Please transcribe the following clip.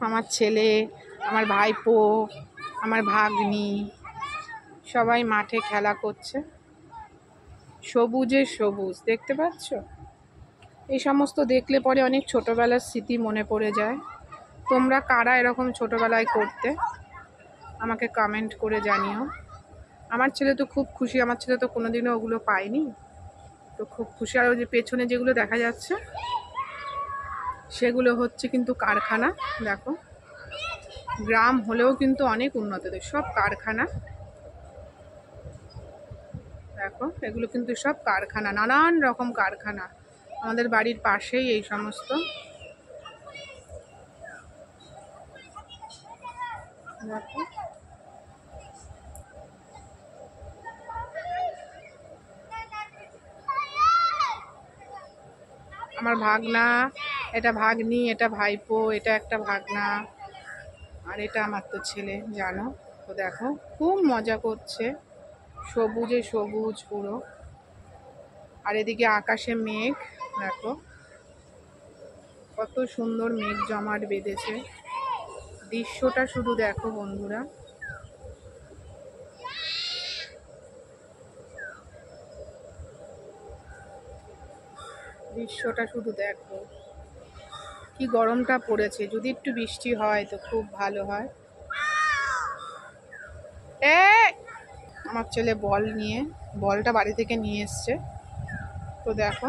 আমার ছেলে, আমার ভাইপো, আমার ভাগ্নি সবাই মাঠে খেলা করছে। সবুজে সবুজ, দেখতে পাচ্ছ? এই সমস্ত দেখলে পরে অনেক ছোটবেলার স্মৃতি মনে পড়ে যায়। তোমরা কারা এরকম ছোটবেলায় করতে আমাকে কমেন্ট করে জানিও। আমার ছেলে তো খুব খুশি, আমার ছেলে তো কোনোদিনও ওগুলো পায়নি, তো খুব খুশি। আর ওই যে পেছনে যেগুলো দেখা যাচ্ছে সেগুলো হচ্ছে কিন্তু কারখানা। দেখো, গ্রাম হলেও কিন্তু অনেক উন্নত, সব কারখানা। দেখো, এগুলো কিন্তু সব কারখানা, নানান রকম কারখানা। আমাদের বাড়ির পাশেই এই সমস্ত। দেখো, আমার ভাগনা, এটা ভাগ্নি, এটা ভাইপো, এটা একটা ভাগনা, আর এটা আমার তো ছেলে, জানো তো। দেখো, খুব মজা করছে, সবুজে সবুজ পুরো। আর এদিকে আকাশে মেঘ, দেখো কত সুন্দর মেঘ জমাট বেঁধেছে। দৃশ্যটা শুধু দেখো বন্ধুরা, দৃশ্যটা শুধু দেখো। কি গরমটা পড়েছে, যদি একটু বৃষ্টি হয় তো খুব ভালো হয়। আমার ছেলে বলটা বাড়ি থেকে নিয়ে এসছে, তো দেখো